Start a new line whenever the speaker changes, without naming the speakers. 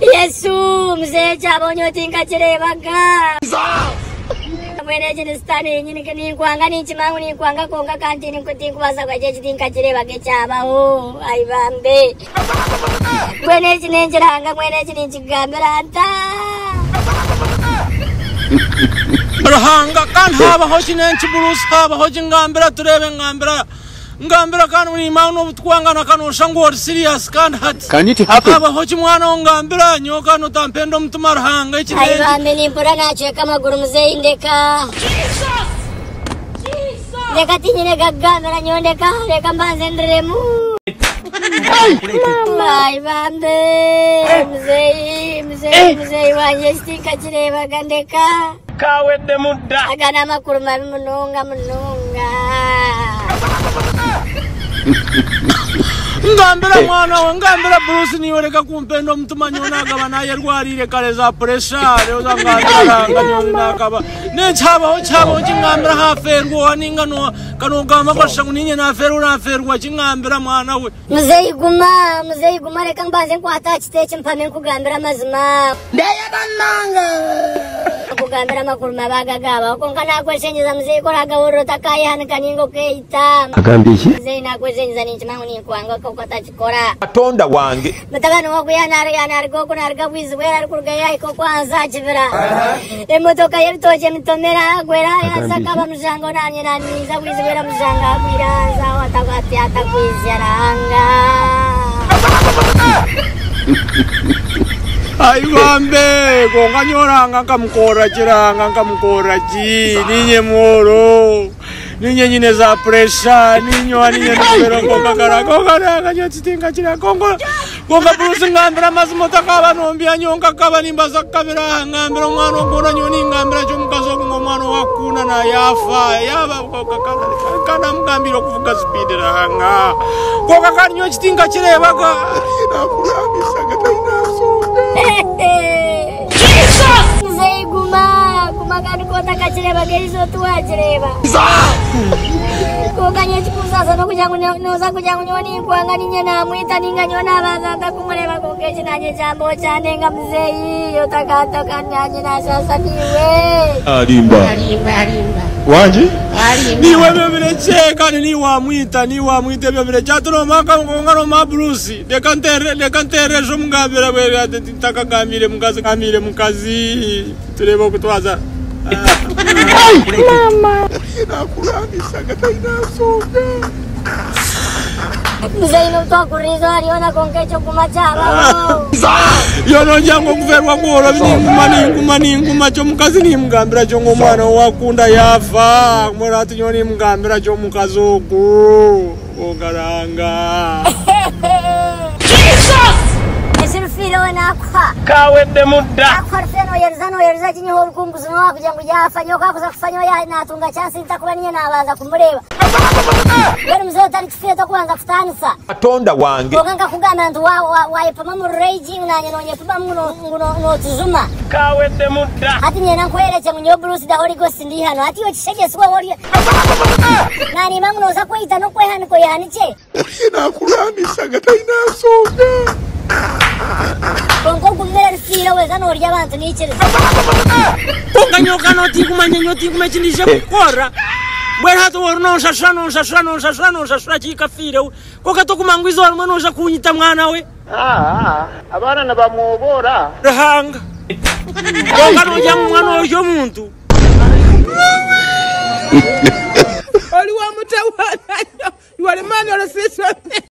Yesu mzee chabonyo tinka chirevaga mwene chinistani nyini kini kwanga ni chimangu ni kwanga konga kanti ni kutingu basa kwa jechi tinka chirevage chabaho aibambe mwene chinenjiranga mwene chininchigambira anta
rahanga kan haba ho chinenchi burus haba ho chingambira turebe ngambira kanu ni mauno butwanga na kanu shango serious kan hat
can it happen
haba ho chimwana ngambira nyoka no tampendo mtuma rahanga chinenchi
aibambe ni mpura na cheka maguru mzee indeka Deka tinyine gagamera nyondeka deka mbanze ndiremu aibambe mzee wanje stinka chirevaga ndeka
kawedde mudda
agana makuru mabi munonga
ngambira mwana wa ngambira Bruce ni oreka kumpendo mtuma nyona gaba naye rwarire kale za pressure uzangambira nganyona gaba ne chaba chingambira haferwa waninga no kanogama kwashangu ninye na ferwa chingambira mwana we
mzee iguma reka mbanze kwata chiteche mpame kugambira mazima
ndaya bananga
kugambira makuru mabaga gaba konkana kweshenjeza mzee koraga urota kaya hanikaningo keita
agambishi
mzee na kweshenjeza ninchimangu ni kwanga kokota chikora
atonda wange
mutagano wako yanari koko narga bwizi wera ari kurga yayi koko anza chivira emotoka yebitoje mitomera gwera yasakaba mjango nanye naniza bwizi wera mjanga bwiranza watakati atakwizaranga
aibambe konganyoranga nkamukora chiranga nkamukora chi ninye moro ninye nyine za pressure ninyo ninye nubero konga nyotsitinga chira konga Bruce ngambira mazimo takaba nombya nyonga kaba nimbaza kabira ngambira mwana ngona nyoni ngambira chumukazo ngo mwana wakuna na yafa yaba kana mgambiro kuvuga speed ranga konga kanyo chitinga chirevaga nakurambisa gatainaso
kumagani kota kachireva keizo tuwachireva kokanye chikusasa noza kujangu nyoni kwanga ninye namwita ninga nyona vazata kumureva kokechi nanye chambo chanenga mzei yotakatoka nanye nasasa niwe
alimba wanje
niwe bebile cheka ni wamwita bebile chatuno maka ngongano ma Bruce dekantere jo mungabira bwe atitaka gamire mukazi tureba kutwaza mama nakurambisa gatainasoga
mzeino tokurizo ariona konkecho kumachaba
yono jango kuverwa ngolo ninguma cho mukazi ni mugambira cho ngomwana wakunda yafa mora tinyoni mugambira cho mukazi oku ogaranga
Esirfilo nakwa
kawedde mudda
akorfeno yerzano chinyo kumbuzo wakujangu yafa nyoka kufanya ya natunga chance ntakulaniye nabanza kumureba Gari mzee tari kifeto kuanza kutanisa
atonda wange
kokanga kugamba ntu waipama mu raging nanye nonyepama no tuzuma
kawedde mudda
hati nyena nkwereche munyo Bruce da Holy Ghost ndi hano hati yo chishege suwa wori nani mangu no sakweita no kwehani ko yaniche
nakurambisa gatainasoga
kongo kumera sira wezano orya abantu nichere
konga nyoka notikumanya chindishe kukora bwera hato worno shashano chikafire koka tokumangwizo almwe noja kunyita mwana we
abana nabamwobora
rahanga konga noja mwana oyo muntu
oli wa mutawana you are the man or the sister